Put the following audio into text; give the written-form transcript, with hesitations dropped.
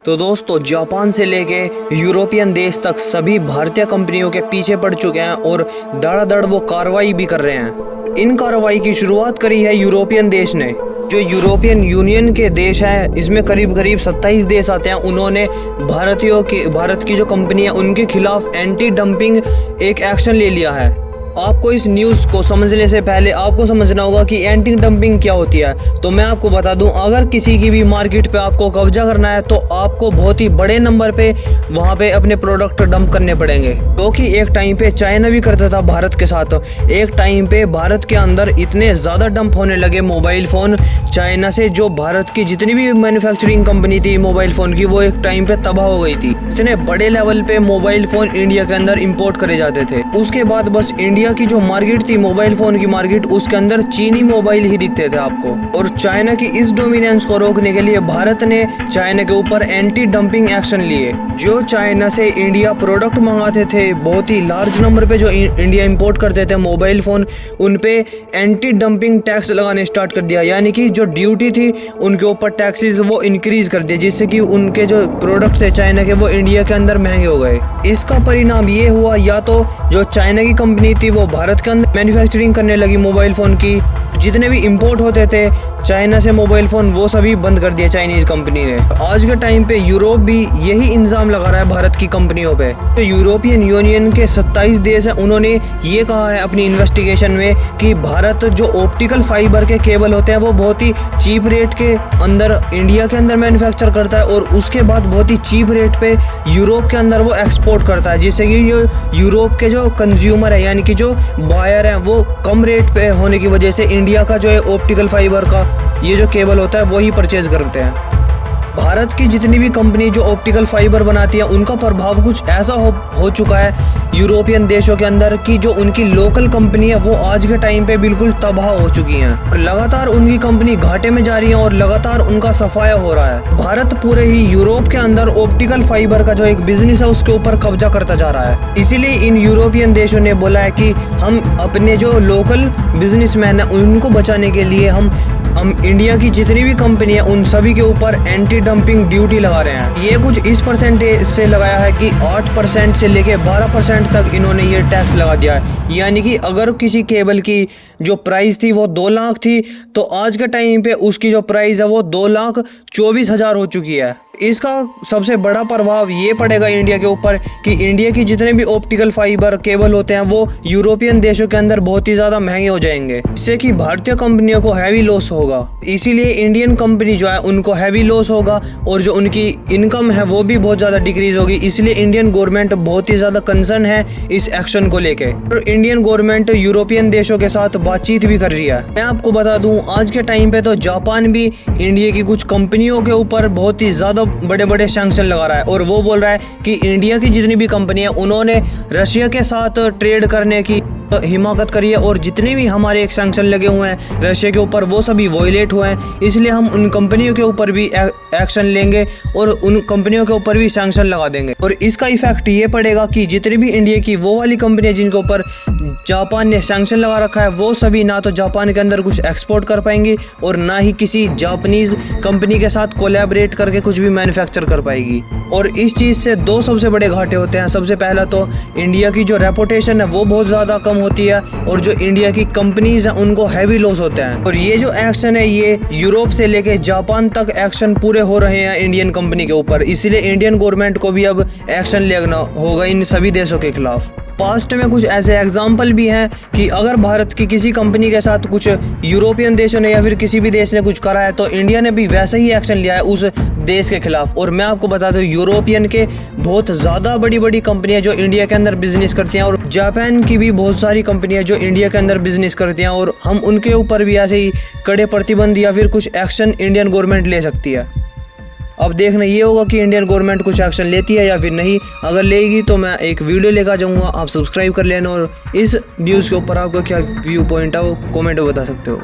तो दोस्तों, जापान से लेके यूरोपियन देश तक सभी भारतीय कंपनियों के पीछे पड़ चुके हैं और धड़ाधड़ वो कार्रवाई भी कर रहे हैं। इन कार्रवाई की शुरुआत करी है यूरोपियन देश ने। जो यूरोपियन यूनियन के देश हैं, इसमें करीब 27 देश आते हैं। उन्होंने भारत की जो कंपनी है उनके खिलाफ एंटी डंपिंग एक एक्शन ले लिया है। आपको इस न्यूज़ को समझने से पहले आपको समझना होगा कि एंटी डंपिंग क्या होती है। तो मैं आपको बता दूं, अगर किसी की भी मार्केट पे आपको कब्जा करना है तो आपको बहुत ही बड़े नंबर पे वहाँ पे अपने प्रोडक्ट डंप करने पड़ेंगे, क्योंकि एक टाइम पे चाइना भी करता था भारत के साथ। एक टाइम पे भारत के अंदर इतने ज़्यादा डंप होने लगे मोबाइल फ़ोन चाइना से, जो भारत की जितनी भी मैन्युफैक्चरिंग कंपनी थी मोबाइल फ़ोन की, वो एक टाइम पे तबाह हो गई थी। इतने बड़े लेवल पे मोबाइल फ़ोन इंडिया के अंदर इम्पोर्ट करे जाते थे। उसके बाद बस इंडिया की जो मार्केट थी मोबाइल फोन की मार्केट, उसके अंदर चीनी मोबाइल ही दिखते थे आपको। और चाइना की इस डोमिनेंस को रोकने के लिए भारत ने चाइना के ऊपर एंटी डंपिंग एक्शन लिए। जो चाइना से इंडिया प्रोडक्ट मंगाते थे, बहुत ही लार्ज नंबर पे जो इंडिया इंपोर्ट करते थे मोबाइल फोन, उन पे एंटी डंपिंग टैक्स लगाने स्टार्ट कर दिया। यानी कि जो ड्यूटी थी उनके ऊपर टैक्सेस वो इंक्रीज कर दिए, जिससे कि उनके जो प्रोडक्ट थे चाइना के वो इंडिया के अंदर महंगे हो गए। इसका परिणाम ये हुआ, या तो जो चाइना की कंपनी थी वो भारत के अंदर मैन्युफैक्चरिंग करने लगी मोबाइल फ़ोन की। जितने भी इंपोर्ट होते थे चाइना से मोबाइल फ़ोन, वो सभी बंद कर दिए चाइनीज़ कंपनी ने। आज के टाइम पे यूरोप भी यही इल्ज़ाम लगा रहा है भारत की कंपनियों पे। तो यूरोपियन यूनियन के 27 देश हैं, उन्होंने ये कहा है अपनी इन्वेस्टिगेशन में कि भारत जो ऑप्टिकल फाइबर के केबल होते हैं वो बहुत ही चीप रेट के अंदर इंडिया के अंदर मैन्युफैक्चर करता है, और उसके बाद बहुत ही चीप रेट पे यूरोप के अंदर वो एक्सपोर्ट करता है, जिससे कि ये यूरोप के जो कंज्यूमर है, यानी कि जो बायर हैं, वो कम रेट पे होने की वजह से इंडिया का जो है ऑप्टिकल फाइबर का ये जो केबल होता है वही परचेज करते हैं। भारत की जितनी भी कंपनी जो ऑप्टिकल फाइबर बनाती है, उनका प्रभाव कुछ ऐसा हो चुका है यूरोपियन देशों के अंदर कि जो उनकी लोकल कंपनी है वो आज के टाइम पे बिल्कुल तबाह हो चुकी हैं। लगातार उनकी कंपनी घाटे में जा रही है और लगातार उनका सफाया हो रहा है। भारत पूरे ही यूरोप के अंदर ऑप्टिकल फाइबर का जो एक बिजनेस है उसके ऊपर कब्जा करता जा रहा है। इसीलिए इन यूरोपियन देशों ने बोला है कि हम अपने जो लोकल बिजनेसमैन है उनको बचाने के लिए हम इंडिया की जितनी भी कंपनी है उन सभी के ऊपर एंटी डंपिंग ड्यूटी लगा रहे हैं। ये कुछ इस परसेंटेज से लगाया है कि 8% से लेके 12% तक इन्होंने ये टैक्स लगा दिया है। यानी कि अगर किसी केबल की जो प्राइस थी वो 2 लाख थी, तो आज के टाइम पे उसकी जो प्राइस है वो 2,24,000 हो चुकी है। इसका सबसे बड़ा प्रभाव ये पड़ेगा इंडिया के ऊपर कि इंडिया की जितने भी ऑप्टिकल फाइबर केबल होते हैं वो यूरोपियन देशों के अंदर बहुत ही ज़्यादा महंगे हो जाएंगे, जिससे कि भारतीय कंपनियों को हैवी लॉस होगा। इसीलिए इंडियन कंपनी जो है उनको हैवी लॉस होगा और जो उनकी इनकम है वो भी बहुत ज़्यादा डिक्रीज होगी। इसलिए इंडियन गवर्नमेंट बहुत ही ज़्यादा कंसर्न है इस एक्शन को लेके, और इंडियन गवर्नमेंट यूरोपियन देशों के साथ बातचीत भी कर रही है। मैं आपको बता दूँ, आज के टाइम पे तो जापान भी इंडिया की कुछ कंपनियों के ऊपर बहुत ही ज़्यादा बड़े बड़े सैंक्शन लगा रहा है, और वो बोल रहा है कि इंडिया की जितनी भी कंपनी है उन्होंने रशिया के साथ ट्रेड करने की हिमाकत करी है, और जितने भी हमारे एक सैंक्शन लगे हुए हैं रशिया के ऊपर वो सभी वॉयलेट हुए हैं। इसलिए हम उन कंपनियों के ऊपर भी एक्शन लेंगे और उन कंपनियों के ऊपर भी सैंक्शन लगा देंगे। और इसका इफेक्ट ये पड़ेगा कि जितनी भी इंडिया की वो वाली कंपनियां जिनके ऊपर जापान ने सैंक्शन लगा रखा है, वो सभी ना तो जापान के अंदर कुछ एक्सपोर्ट कर पाएंगी और ना ही किसी जापानीज़ कंपनी के साथ कोलैबोरेट करके कुछ भी मैन्युफैक्चर कर पाएगी। और इस चीज़ से 2 सबसे बड़े घाटे होते हैं। सबसे पहला तो इंडिया की जो रेपुटेशन है वो बहुत ज़्यादा कम होती है, और जो इंडिया की कंपनीज हैं उनको हैवी लॉस होते हैं। और ये जो एक्शन है ये यूरोप से लेके जापान तक एक्शन पूरे हो रहे हैं इंडियन कंपनी के ऊपर। इसलिए इंडियन गवर्नमेंट को भी अब एक्शन लेना होगा इन सभी देशों के खिलाफ। पास्ट में कुछ ऐसे एग्जाम्पल भी हैं कि अगर भारत की किसी कंपनी के साथ कुछ यूरोपियन देशों ने या फिर किसी भी देश ने कुछ करा है तो इंडिया ने भी वैसा ही एक्शन लिया है उस देश के खिलाफ। और मैं आपको बता दूं, यूरोपियन के बहुत ज़्यादा बड़ी बड़ी कंपनियां जो इंडिया के अंदर बिजनेस करती हैं, और जापान की भी बहुत सारी कंपनियां जो इंडिया के अंदर बिजनेस करती हैं, और हम उनके ऊपर भी ऐसे ही कड़े प्रतिबंध या फिर कुछ एक्शन इंडियन गवर्नमेंट ले सकती है। अब देखना ये होगा कि इंडियन गवर्नमेंट कुछ एक्शन लेती है या फिर नहीं। अगर लेगी तो मैं एक वीडियो लेकर जाऊंगा, आप सब्सक्राइब कर लेना, और इस न्यूज़ के ऊपर आपका क्या व्यू पॉइंट है वो कमेंट में बता सकते हो।